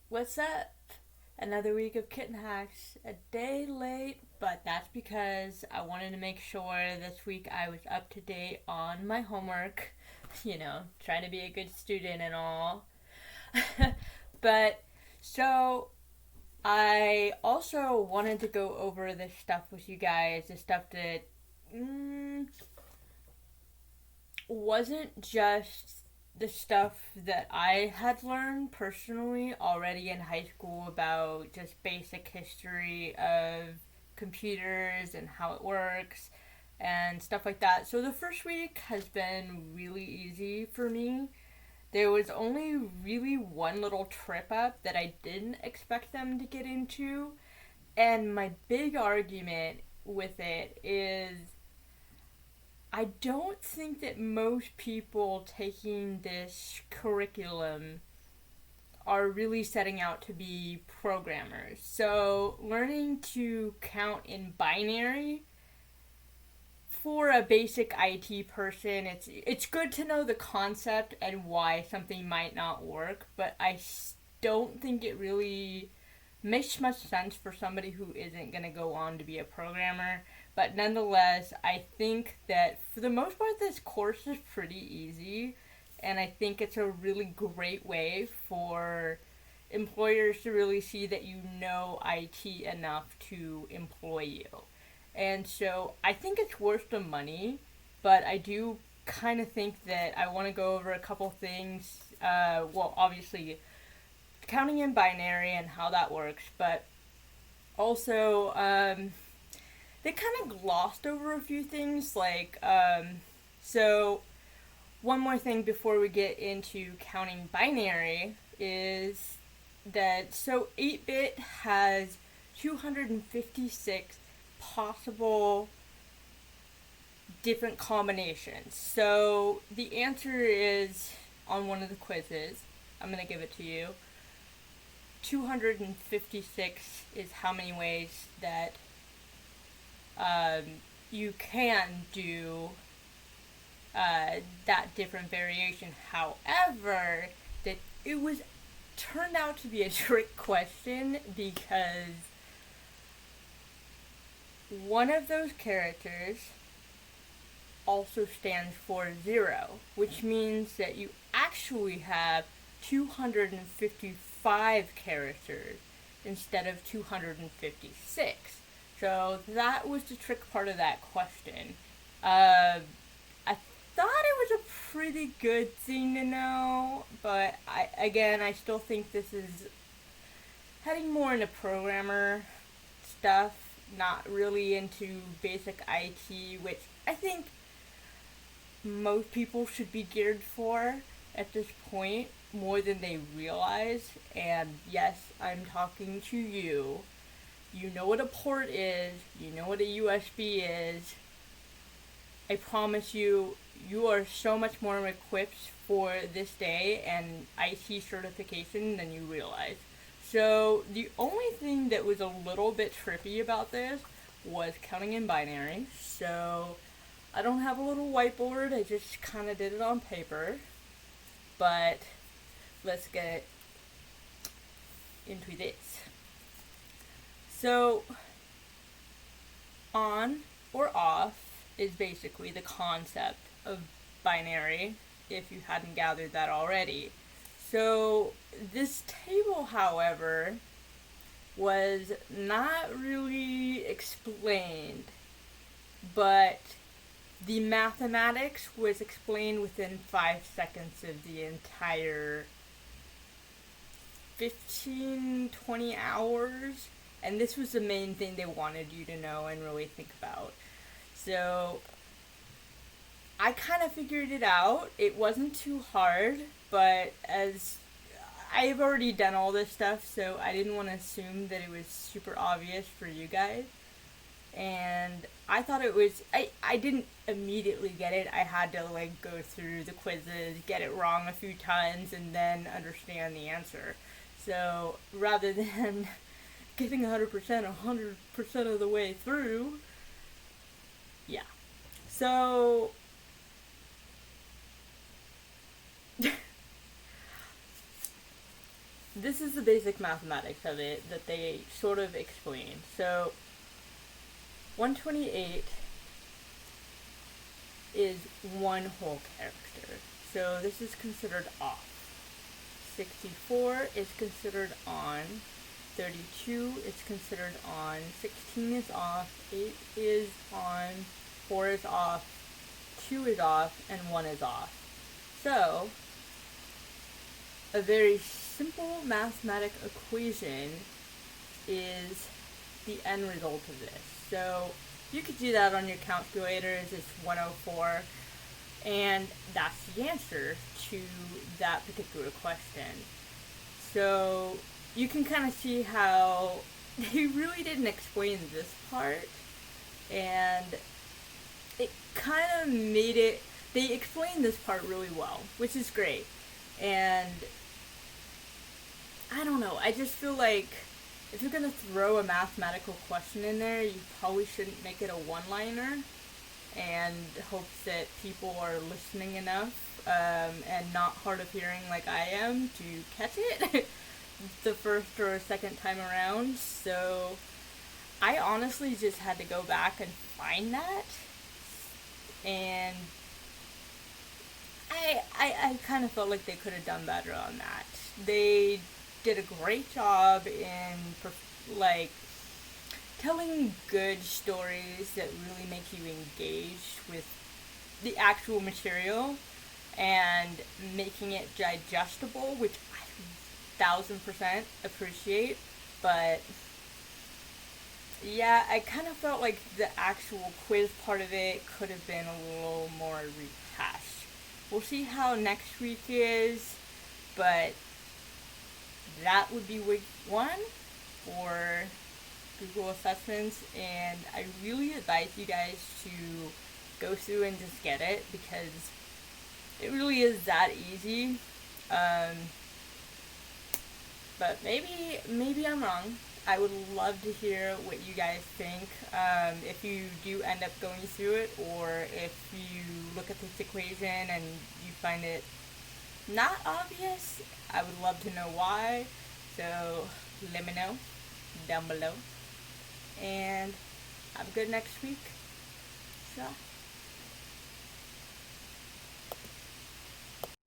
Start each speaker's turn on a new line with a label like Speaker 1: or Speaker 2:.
Speaker 1: What's up? Another week of Kitten Hacks. A day late, but that's because I wanted to make sure this week I was up to date on my homework. Trying to be a good student and all. But so I also wanted to go over this stuff with you guys, the stuff that mm, wasn't just the stuff that I had learned personally already in high school about just basic history of computers and how it works and stuff like that. So the first week has been really easy for me. There was only really one little trip up that I didn't expect them to get into, and my big argument with it is I don't think that most people taking this curriculum are really setting out to be programmers. So, learning to count in binary for a basic IT person, it's good to know the concept and why something might not work, but I don't think it really makes much sense for somebody who isn't going to go on to be a programmer. But nonetheless, I think that for the most part, this course is pretty easy. And I think it's a really great way for employers to really see that you know IT enough to employ you. And so I think it's worth the money, but I do kind of think that I want to go over a couple things. Well, obviously, counting in binary and how that works, but also they kind of glossed over a few things. So one more thing before we get into counting binary is that 8 bit has 256 possible different combinations. So the answer is on one of the quizzes. I'm going to give it to you. 256 is how many ways that you can do that different variation. However, that it was turned out to be a trick question because one of those characters also stands for 0, which means that you actually have 255 characters instead of 256. So that was the trick part of that question. I thought it was a pretty good thing to know, but I still think this is heading more into programmer stuff, not really into basic IT, which I think most people should be geared for at this point more than they realize. And yes, I'm talking to you. You know what a port is, you know what a USB is. I promise you, you are so much more equipped for this day and IT certification than you realize. So, the only thing that was a little bit trippy about this was counting in binary. So, I don't have a little whiteboard, I just kind of did it on paper. But let's get into this. So, on or off is basically the concept of binary, if you hadn't gathered that already. So, this table, however, was not really explained, but the mathematics was explained within 5 seconds of the entire 15, 20 hours. And this was the main thing they wanted you to know and really think about. So I kind of figured it out. It wasn't too hard, but as I've already done all this stuff, so I didn't want to assume that it was super obvious for you guys. And I thought it was, I didn't immediately get it. I had to like go through the quizzes, get it wrong a few times, and then understand the answer. So rather than getting 100% of the way through, yeah. So this is the basic mathematics of it that they sort of explain. So 128 is one whole character. So this is considered off. 64 is considered on. 32 is considered on. 16 is off. 8 is on. 4 is off. 2 is off. And 1 is off. So, a very simple mathematic equation is the end result of this. So, you could do that on your calculators. It's 104. And that's the answer to that particular question. So, you can kind of see how they really didn't explain this part. And it kind of made it, they explained this part really well, which is great. And I don't know, I just feel like if you're going to throw a mathematical question in there, you probably shouldn't make it a one-liner and hopes that people are listening enough and not hard of hearing like I am to catch it the first or second time around. So I honestly just had to go back and find that, and I kind of felt like they could have done better on that. They did a great job in like telling good stories that really make you engage with the actual material and making it digestible, which I 1000% appreciate. But yeah, I kind of felt like the actual quiz part of it could have been a little more rehashed. We'll see how next week is, but that would be week 1 for Google assessments, and I really advise you guys to go through and just get it, because it really is that easy. But maybe I'm wrong. I would love to hear what you guys think. If you do end up going through it, or if you look at this equation and you find it not obvious, I would love to know why. So let me know down below. And have a good next week. So.